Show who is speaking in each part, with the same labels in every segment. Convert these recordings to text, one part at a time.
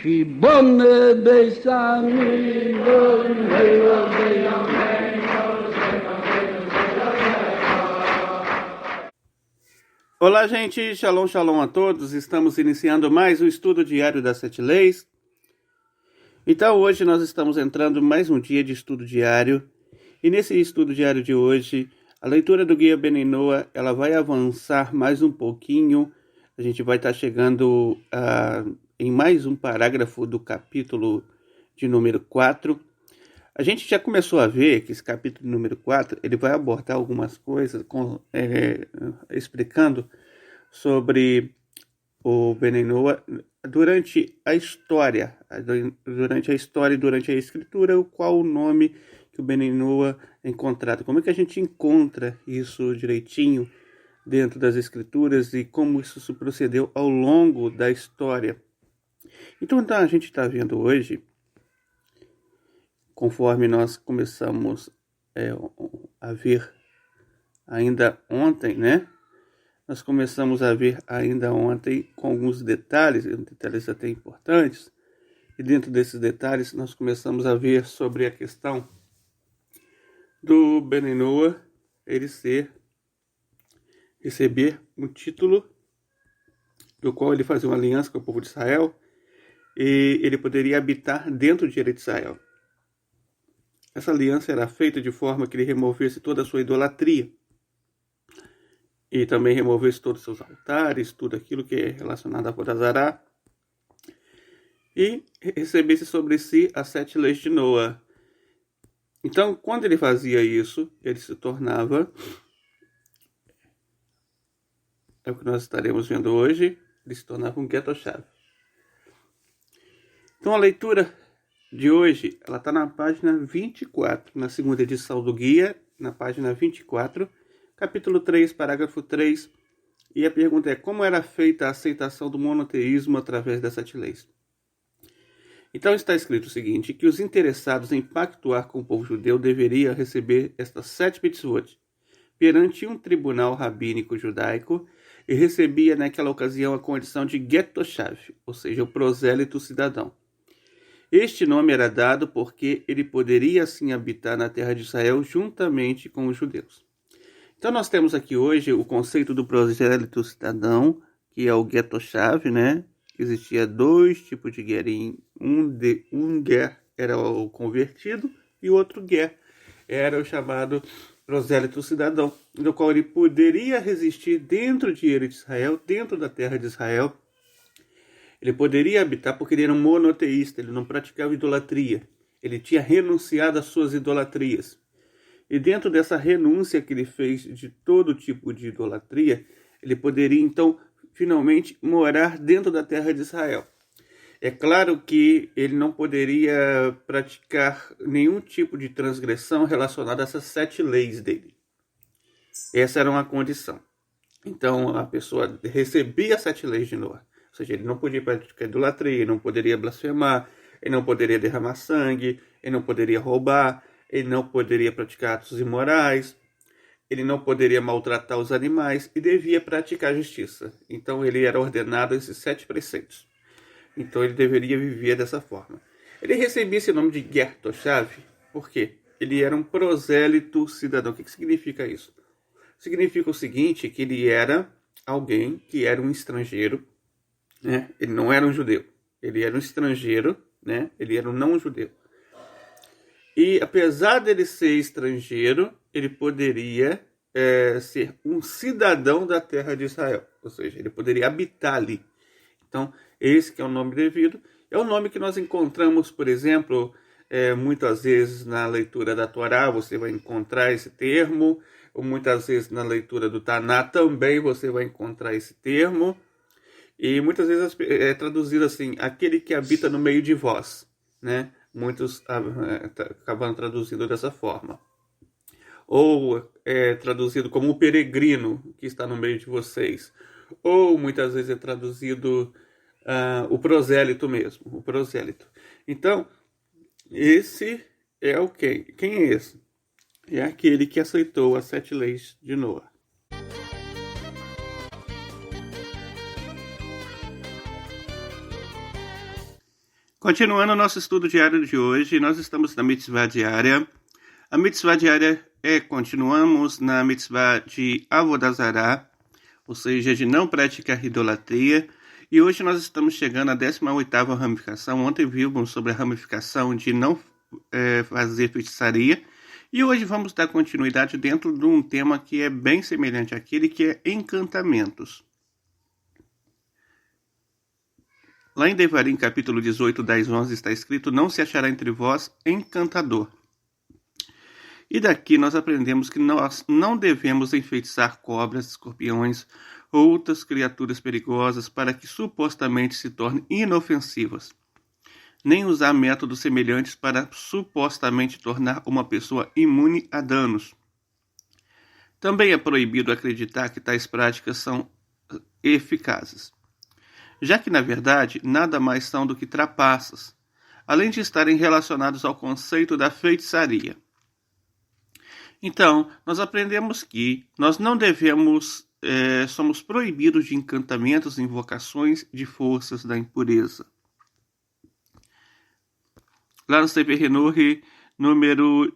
Speaker 1: Shibone Besami
Speaker 2: Olá, gente, shalom, shalom a todos. Estamos iniciando mais um estudo diário das 7 leis. Então, hoje nós estamos entrando mais um dia de estudo diário. E nesse estudo diário de hoje, a leitura do Guia Beninoa, ela vai avançar mais um pouquinho. A gente vai estar chegando em mais um parágrafo do capítulo de número 4. A gente já começou a ver que esse capítulo número 4, ele vai abordar algumas coisas, explicando sobre o Beninoa durante a história e durante a escritura, qual o nome que o Beninoa é encontrado. Como é que a gente encontra isso direitinho dentro das escrituras e como isso se procedeu ao longo da história. Então a gente está vendo hoje, conforme nós começamos a ver ainda ontem, né? Nós começamos a ver ainda ontem com alguns detalhes até importantes. E dentro desses detalhes nós começamos a ver sobre a questão do Beninoa, ele receber um título do qual ele fazia uma aliança com o povo de Israel e ele poderia habitar dentro de Israel. Essa aliança era feita de forma que ele removesse toda a sua idolatria e também removesse todos os seus altares, tudo aquilo que é relacionado a Vodazará, e recebesse sobre si as 7 leis de Noa. Então, quando ele fazia isso, ele se tornava, é o que nós estaremos vendo hoje, ele se tornava um Ketoshav. Então, a leitura de hoje, ela está na página 24, na segunda edição do guia, na página 24, capítulo 3, parágrafo 3, e a pergunta é: como era feita a aceitação do monoteísmo através das 7 leis? Então está escrito o seguinte, que os interessados em pactuar com o povo judeu deveriam receber estas 7 mitzvot perante um tribunal rabínico judaico e recebia naquela ocasião a condição de Getoshav, ou seja, o prosélito cidadão. Este nome era dado porque ele poderia assim habitar na terra de Israel juntamente com os judeus. Então nós temos aqui hoje o conceito do prosélito cidadão, que é o Getoshav, né? Existia 2 tipos de guerim. Um ger era o convertido e o outro ger era o chamado prosélito cidadão, no qual ele poderia resistir dentro de Israel, dentro da terra de Israel. Ele poderia habitar porque ele era um monoteísta, ele não praticava idolatria. Ele tinha renunciado às suas idolatrias. E dentro dessa renúncia que ele fez de todo tipo de idolatria, ele poderia então finalmente morar dentro da terra de Israel. É claro que ele não poderia praticar nenhum tipo de transgressão relacionada a essas 7 leis dele. Essa era uma condição. Então a pessoa recebia as 7 leis de Noa. Ou seja, ele não podia praticar idolatria, ele não poderia blasfemar, ele não poderia derramar sangue, ele não poderia roubar, ele não poderia praticar atos imorais, ele não poderia maltratar os animais e devia praticar justiça. Então ele era ordenado a esses 7 preceitos. Então ele deveria viver dessa forma. Ele recebia esse nome de Getoshav, por quê? Ele era um prosélito cidadão. O que significa isso? Significa o seguinte, que ele era alguém que era um estrangeiro, né? Ele não era um judeu, ele era um estrangeiro, né? Ele era um não-judeu. E apesar dele ser estrangeiro, ele poderia ser um cidadão da terra de Israel. Ou seja, ele poderia habitar ali. Então, esse que é o nome devido. É o nome que nós encontramos, por exemplo, muitas vezes na leitura da Torá, você vai encontrar esse termo. Ou muitas vezes na leitura do Taná também você vai encontrar esse termo. E muitas vezes é traduzido assim, aquele que habita no meio de vós, né? Muitos acabam traduzindo dessa forma. Ou é traduzido como o peregrino que está no meio de vocês. Ou muitas vezes é traduzido o prosélito mesmo, o prosélito. Então, esse é o quem? Quem é esse? É aquele que aceitou as 7 leis de Noa. Continuando o nosso estudo diário de hoje, nós estamos na mitzvah diária. A mitzvah diária continuamos na mitzvah de Avodah Zarah, ou seja, de não praticar idolatria. E hoje nós estamos chegando à 18ª ramificação. Ontem vimos sobre a ramificação de não fazer feitiçaria. E hoje vamos dar continuidade dentro de um tema que é bem semelhante àquele, que é encantamentos. Lá em Devarim, capítulo 18, 10, 11, está escrito: não se achará entre vós encantador. E daqui nós aprendemos que nós não devemos enfeitiçar cobras, escorpiões ou outras criaturas perigosas para que supostamente se tornem inofensivas, nem usar métodos semelhantes para supostamente tornar uma pessoa imune a danos. Também é proibido acreditar que tais práticas são eficazes, já que, na verdade, nada mais são do que trapaças, além de estarem relacionados ao conceito da feitiçaria. Então, nós aprendemos que nós não devemos, somos proibidos de encantamentos e invocações de forças da impureza. Lá no Sefer Hinuri, número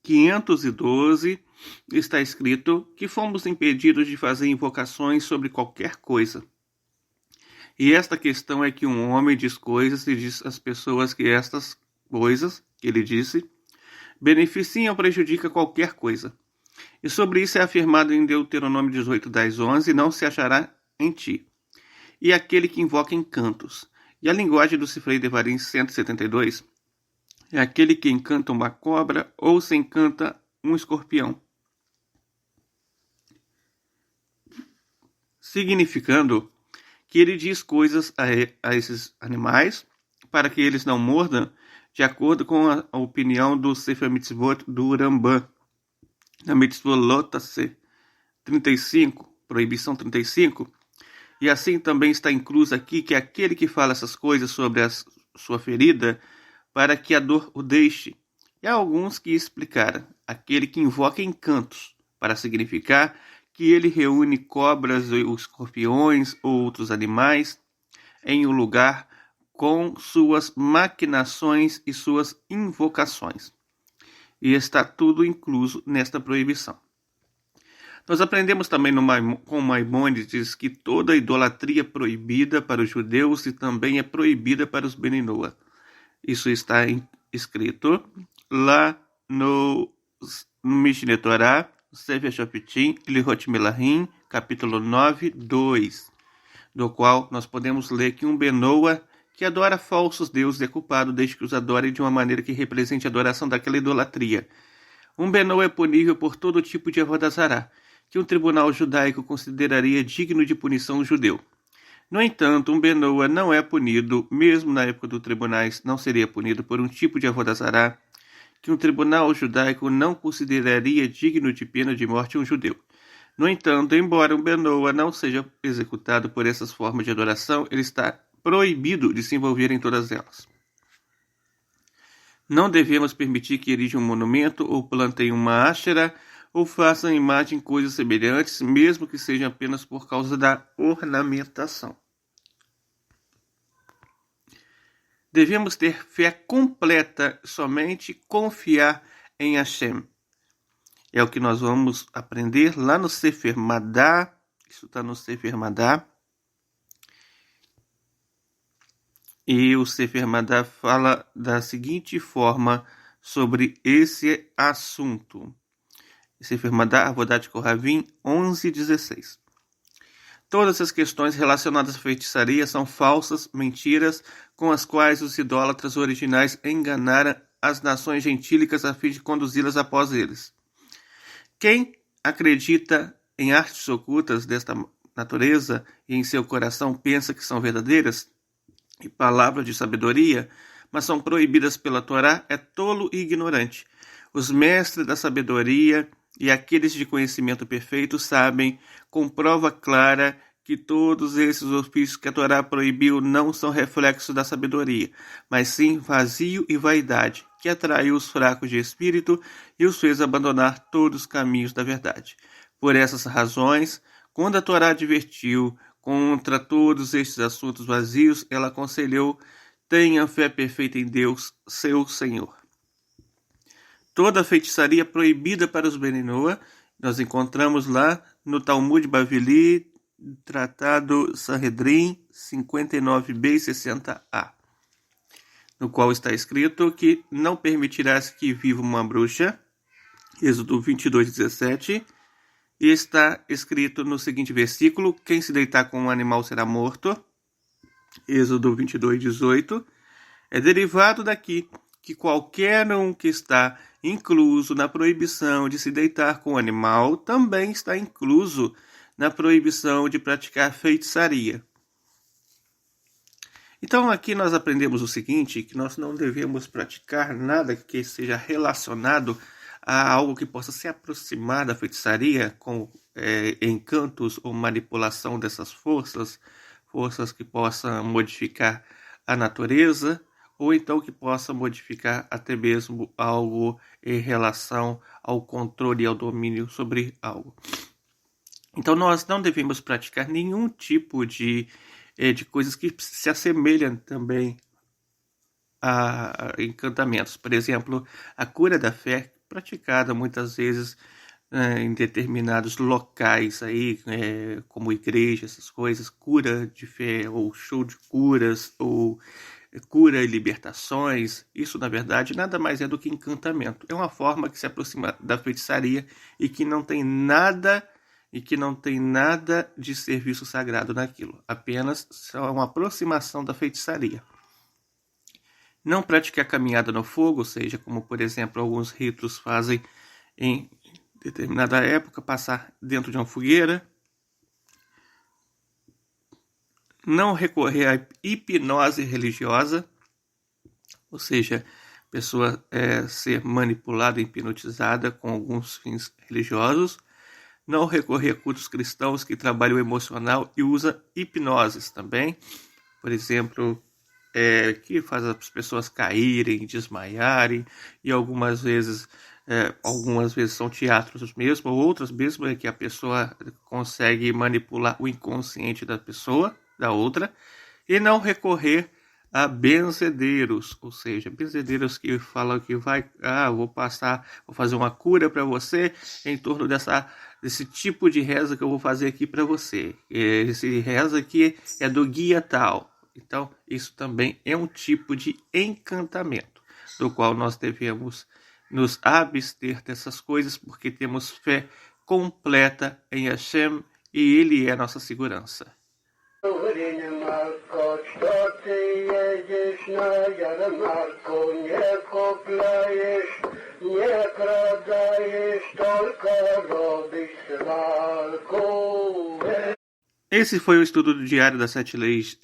Speaker 2: 512, está escrito que fomos impedidos de fazer invocações sobre qualquer coisa. E esta questão é que um homem diz coisas e diz às pessoas que estas coisas que ele disse beneficiam ou prejudicam qualquer coisa. E sobre isso é afirmado em Deuteronômio 18, 10, 11, não se achará em ti. E aquele que invoca encantos. E a linguagem do Sifrei Devarim 172 é aquele que encanta uma cobra ou se encanta um escorpião. Significando que ele diz coisas a esses animais para que eles não mordam, de acordo com a opinião do Sefer Mitzvot do Rambam, na Mitzvot Lotase 35, proibição 35, e assim também está incluso aqui que aquele que fala essas coisas sobre a sua ferida, para que a dor o deixe. E há alguns que explicaram, aquele que invoca encantos, para significar que ele reúne cobras ou escorpiões ou outros animais em um lugar com suas maquinações e suas invocações. E está tudo incluso nesta proibição. Nós aprendemos também com Maimônides que toda idolatria é proibida para os judeus e também é proibida para os Bnei Noach. Isso está escrito lá no Mishneh Torah, Sefer Shoftim, Ilhot Melahim, capítulo 9, 2, do qual nós podemos ler que um Bnei Noach que adora falsos deuses é culpado desde que os adore de uma maneira que represente a adoração daquela idolatria. Um Bnei Noach é punível por todo tipo de Avodah Zarah, que um tribunal judaico consideraria digno de punição judeu. No entanto, um Bnei Noach não é punido, mesmo na época dos tribunais, não seria punido por um tipo de Avodah Zarah que um tribunal judaico não consideraria digno de pena de morte um judeu. No entanto, embora um Bnei Noach não seja executado por essas formas de adoração, ele está proibido de se envolver em todas elas. Não devemos permitir que erija um monumento ou plantem uma áshera ou façam imagem coisas semelhantes, mesmo que seja apenas por causa da ornamentação. Devemos ter fé completa, somente confiar em Hashem. É o que nós vamos aprender lá no Sefer Madá. Isso está no Sefer Madá. E o Sefer Madá fala da seguinte forma sobre esse assunto. Sefer Madá, Avodat Kohavim 11:16. Todas as questões relacionadas à feitiçaria são falsas, mentiras, com as quais os idólatras originais enganaram as nações gentílicas a fim de conduzi-las após eles. Quem acredita em artes ocultas desta natureza e em seu coração pensa que são verdadeiras e palavras de sabedoria, mas são proibidas pela Torá, é tolo e ignorante. Os mestres da sabedoria e aqueles de conhecimento perfeito sabem, com prova clara, que todos esses ofícios que a Torá proibiu não são reflexos da sabedoria, mas sim vazio e vaidade, que atraiu os fracos de espírito e os fez abandonar todos os caminhos da verdade. Por essas razões, quando a Torá advertiu contra todos estes assuntos vazios, ela aconselhou tenha fé perfeita em Deus, seu Senhor. Toda feitiçaria proibida para os Beni Noa, nós encontramos lá no Talmud Bavili, Tratado Sanhedrin 59b e 60a, no qual está escrito que não permitirás que viva uma bruxa, Êxodo 22:17, e está escrito no seguinte versículo: quem se deitar com um animal será morto, Êxodo 22:18, é derivado daqui que qualquer um que está incluso na proibição de se deitar com o animal também está incluso na proibição de praticar feitiçaria. Então aqui nós aprendemos o seguinte, que nós não devemos praticar nada que seja relacionado a algo que possa se aproximar da feitiçaria, com encantos ou manipulação dessas forças que possam modificar a natureza, ou então que possa modificar até mesmo algo em relação ao controle e ao domínio sobre algo. Então nós não devemos praticar nenhum tipo de coisas que se assemelham também a encantamentos. Por exemplo, a cura da fé, praticada muitas vezes em determinados locais aí, como igreja, essas coisas, cura de fé, ou show de curas, ou cura e libertações. Isso, na verdade, nada mais é do que encantamento. É uma forma que se aproxima da feitiçaria e que não tem nada de serviço sagrado naquilo. Apenas só uma aproximação da feitiçaria. Não praticar caminhada no fogo, ou seja, como por exemplo alguns ritos fazem em determinada época, passar dentro de uma fogueira. Não recorrer à hipnose religiosa, ou seja, a pessoa ser manipulada, hipnotizada com alguns fins religiosos. Não recorrer a cultos cristãos que trabalham o emocional e usa hipnoses também. Por exemplo, que faz as pessoas caírem, desmaiarem, e algumas vezes são teatros mesmo, ou outras mesmo é que a pessoa consegue manipular o inconsciente da pessoa, da outra. E não recorrer a benzedeiros, ou seja, benzedeiros que falam que vou fazer uma cura para você em torno desse tipo de reza que eu vou fazer aqui para você. Esse reza aqui é do guia tal. Então, isso também é um tipo de encantamento, do qual nós devemos nos abster dessas coisas, porque temos fé completa em Hashem e Ele é a nossa segurança. Esse foi o estudo do Diário das 7 Leis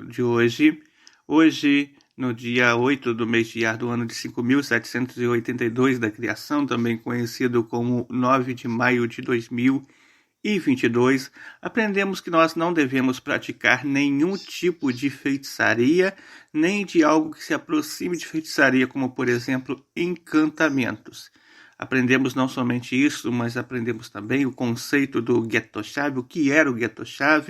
Speaker 2: de hoje. Hoje, no dia 8 do mês de Iyar do ano de 5.782 da criação, também conhecido como 9 de maio de 2022, aprendemos que nós não devemos praticar nenhum tipo de feitiçaria, nem de algo que se aproxime de feitiçaria, como, por exemplo, encantamentos. Aprendemos não somente isso, mas aprendemos também o conceito do Get Toshav, o que era o Get Toshav.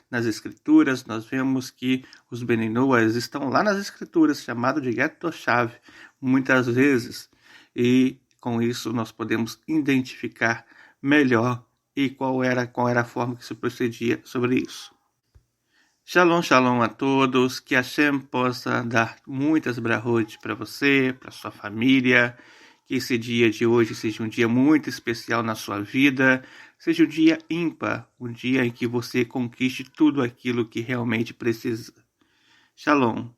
Speaker 2: Nas escrituras, nós vemos que os Beni Noa estão lá nas escrituras, chamado de Get Toshav, muitas vezes. E com isso nós podemos identificar melhor e qual era a forma que se procedia sobre isso. Shalom, shalom a todos, que Hashem possa dar muitas brahot para você, para sua família, que esse dia de hoje seja um dia muito especial na sua vida, seja um dia ímpar, um dia em que você conquiste tudo aquilo que realmente precisa. Shalom.